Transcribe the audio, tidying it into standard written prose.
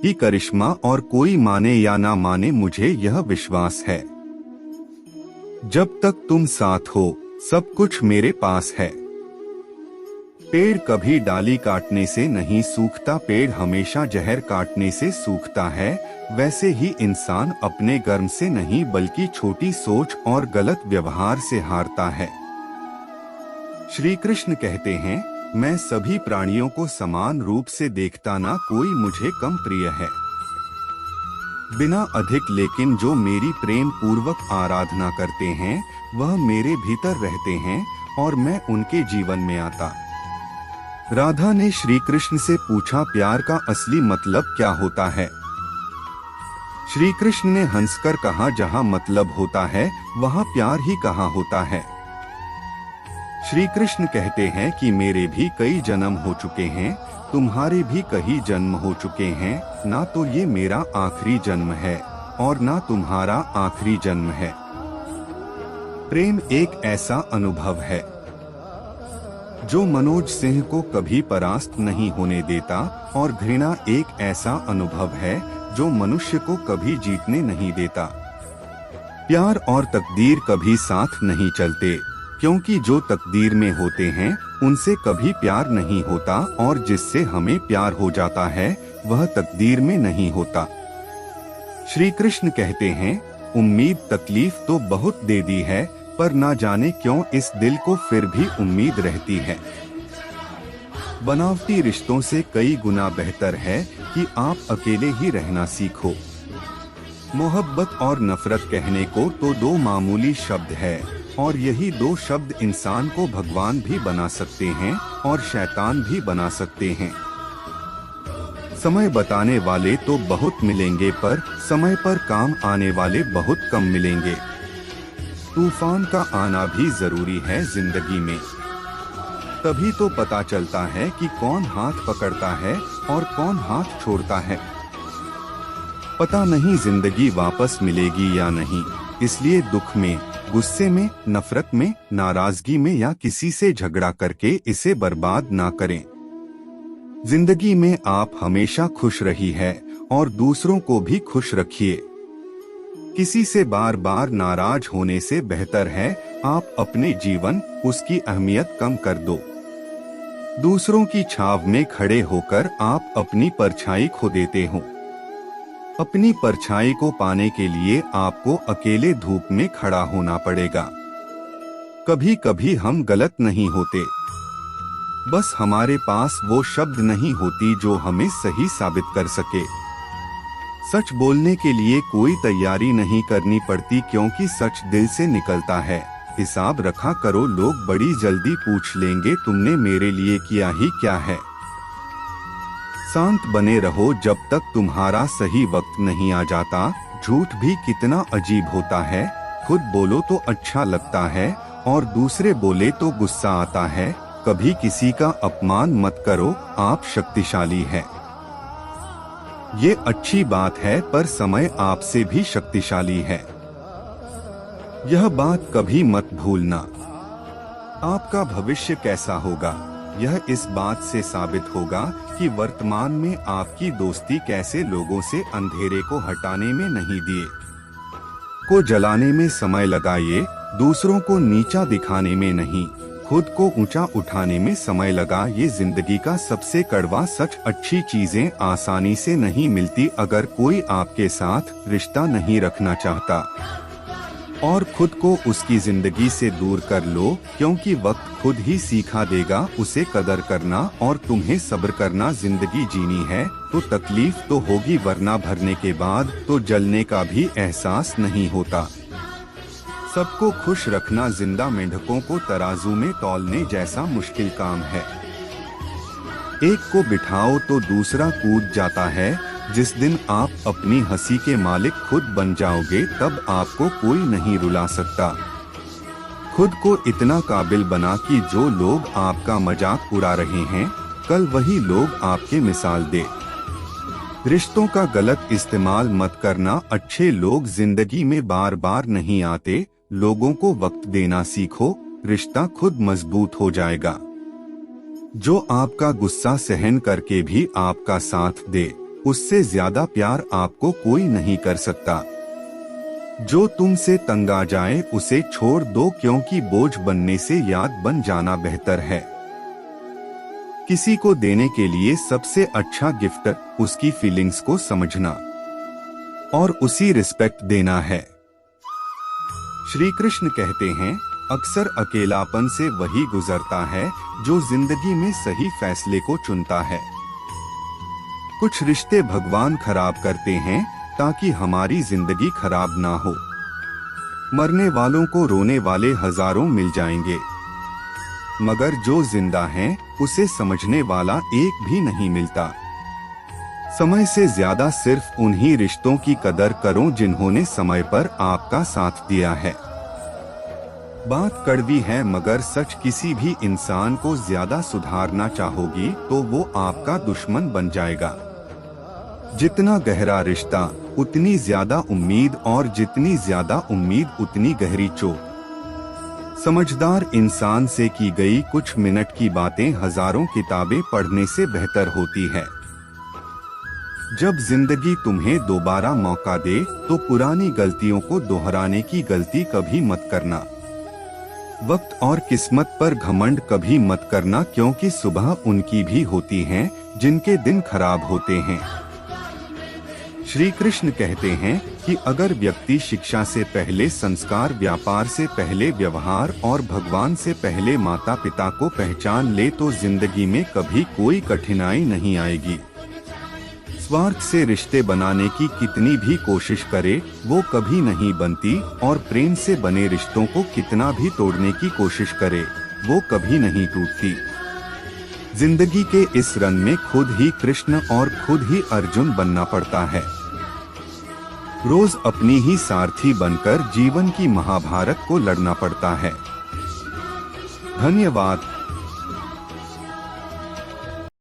ही करिश्मा, और कोई माने या ना माने मुझे यह विश्वास है, जब तक तुम साथ हो सब कुछ मेरे पास है। पेड़ कभी डाली काटने से नहीं सूखता, पेड़ हमेशा जहर काटने से सूखता है। वैसे ही इंसान अपने कर्म से नहीं बल्कि छोटी सोच और गलत व्यवहार से हारता है। श्री कृष्ण कहते हैं, मैं सभी प्राणियों को समान रूप से देखता, ना कोई मुझे कम प्रिय है। बिना अधिक लेकिन जो मेरी प्रेम पूर्वक आराधना करते हैं वह मेरे भीतर रहते हैं और मैं उनके जीवन में आता। राधा ने श्री कृष्ण से पूछा, प्यार का असली मतलब क्या होता है? श्री कृष्ण ने हंसकर कहा, जहाँ मतलब होता है वहाँ प्यार ही कहाँ होता है। श्री कृष्ण कहते हैं कि मेरे भी कई जन्म हो चुके हैं, तुम्हारे भी कई जन्म हो चुके हैं, ना तो ये मेरा आखिरी जन्म है और ना तुम्हारा आखिरी जन्म है। प्रेम एक ऐसा अनुभव है जो मनोज सिंह को कभी परास्त नहीं होने देता, और घृणा एक ऐसा अनुभव है जो मनुष्य को कभी जीतने नहीं देता। प्यार और तकदीर कभी साथ नहीं चलते, क्योंकि जो तकदीर में होते हैं उनसे कभी प्यार नहीं होता, और जिससे हमें प्यार हो जाता है वह तकदीर में नहीं होता। श्री कृष्ण कहते हैं, उम्मीद तकलीफ तो बहुत दे दी है, पर ना जाने क्यों इस दिल को फिर भी उम्मीद रहती है। बनावटी रिश्तों से कई गुना बेहतर है कि आप अकेले ही रहना सीखो। मोहब्बत और नफरत कहने को तो दो मामूली शब्द है, और यही दो शब्द इंसान को भगवान भी बना सकते हैं और शैतान भी बना सकते हैं। समय बताने वाले तो बहुत मिलेंगे, पर समय पर काम आने वाले बहुत कम मिलेंगे। तूफान का आना भी जरूरी है जिंदगी में, तभी तो पता चलता है कि कौन हाथ पकड़ता है और कौन हाथ छोड़ता है। पता नहीं जिंदगी वापस मिलेगी या नहीं, इसलिए दुख में, गुस्से में, नफरत में, नाराजगी में या किसी से झगड़ा करके इसे बर्बाद ना करें। जिंदगी में आप हमेशा खुश रही है और दूसरों को भी खुश रखिए। किसी से बार बार नाराज होने से बेहतर है आप अपने जीवन उसकी अहमियत कम कर दो। दूसरों की छाव में खड़े होकर आप अपनी परछाई खो देते हो। अपनी परछाई को पाने के लिए आपको अकेले धूप में खड़ा होना पड़ेगा। कभी कभी हम गलत नहीं होते, बस हमारे पास वो शब्द नहीं होती जो हमें सही साबित कर सके। सच बोलने के लिए कोई तैयारी नहीं करनी पड़ती, क्योंकि सच दिल से निकलता है। हिसाब रखा करो, लोग बड़ी जल्दी पूछ लेंगे तुमने मेरे लिए किया ही क्या है। शांत बने रहो जब तक तुम्हारा सही वक्त नहीं आ जाता। झूठ भी कितना अजीब होता है, खुद बोलो तो अच्छा लगता है और दूसरे बोले तो गुस्सा आता है। कभी किसी का अपमान मत करो, आप शक्तिशाली हैं। ये अच्छी बात है, पर समय आपसे भी शक्तिशाली है, यह बात कभी मत भूलना। आपका भविष्य कैसा होगा यह इस बात से साबित होगा कि वर्तमान में आपकी दोस्ती कैसे लोगों से अंधेरे को हटाने में नहीं दिए को जलाने में समय लगाइए, दूसरों को नीचा दिखाने में नहीं, खुद को ऊंचा उठाने में समय लगा। ये जिंदगी का सबसे कड़वा सच। अच्छी चीजें आसानी से नहीं मिलती अगर कोई आपके साथ रिश्ता नहीं रखना चाहता, और खुद को उसकी जिंदगी से दूर कर लो, क्योंकि वक्त खुद ही सिखा देगा उसे कदर करना। और तुम्हें सब्र करना। जिंदगी जीनी है तो तकलीफ तो होगी, वरना भरने के बाद तो जलने का भी एहसास नहीं होता। सबको खुश रखना जिंदा मेंढकों को तराजू में तौलने जैसा मुश्किल काम है। एक को बिठाओ तो दूसरा कूद जाता है। जिस दिन आप अपनी हंसी के मालिक खुद बन जाओगे, तब आपको कोई नहीं रुला सकता। खुद को इतना काबिल बना कि जो लोग आपका मजाक उड़ा रहे हैं, कल वही लोग आपके मिसाल दे। रिश्तों का गलत इस्तेमाल मत करना। अच्छे लोग जिंदगी में बार बार नहीं आते। लोगों को वक्त देना सीखो, रिश्ता खुद मजबूत हो जाएगा। जो आपका गुस्सा सहन करके भी आपका साथ दे, उससे ज्यादा प्यार आपको कोई नहीं कर सकता। जो तुमसे तंग आ जाए उसे छोड़ दो, क्योंकि बोझ बनने से याद बन जाना बेहतर है। किसी को देने के लिए सबसे अच्छा गिफ्ट उसकी फीलिंग्स को समझना और उसी रिस्पेक्ट देना है। श्री कृष्ण कहते हैं, अक्सर अकेलापन से वही गुजरता है जो जिंदगी में सही फैसले को चुनता है। कुछ रिश्ते भगवान खराब करते हैं ताकि हमारी जिंदगी खराब ना हो। मरने वालों को रोने वाले हजारों मिल जाएंगे, मगर जो जिंदा हैं उसे समझने वाला एक भी नहीं मिलता। समय से ज्यादा सिर्फ उन्हीं रिश्तों की कदर करो जिन्होंने समय पर आपका साथ दिया है। बात कड़वी है मगर सच, किसी भी इंसान को ज्यादा सुधारना चाहोगी तो वो आपका दुश्मन बन जाएगा। जितना गहरा रिश्ता उतनी ज्यादा उम्मीद, और जितनी ज्यादा उम्मीद उतनी गहरी चोट। समझदार इंसान से की गई कुछ मिनट की बातें हजारों किताबें पढ़ने से बेहतर होती है। जब जिंदगी तुम्हें दोबारा मौका दे तो पुरानी गलतियों को दोहराने की गलती कभी मत करना। वक्त और किस्मत पर घमंड कभी मत करना, क्योंकि सुबह उनकी भी होती हैं जिनके दिन खराब होते हैं। श्री कृष्ण कहते हैं कि अगर व्यक्ति शिक्षा से पहले संस्कार, व्यापार से पहले व्यवहार और भगवान से पहले माता पिता को पहचान ले तो जिंदगी में कभी कोई कठिनाई नहीं आएगी। स्वार्थ से रिश्ते बनाने की कितनी भी कोशिश करे वो कभी नहीं बनती, और प्रेम से बने रिश्तों को कितना भी तोड़ने की कोशिश करे वो कभी नहीं टूटती। जिंदगी के इस रन में खुद ही कृष्ण और खुद ही अर्जुन बनना पड़ता है। रोज अपनी ही सारथी बनकर जीवन की महाभारत को लड़ना पड़ता है। धन्यवाद।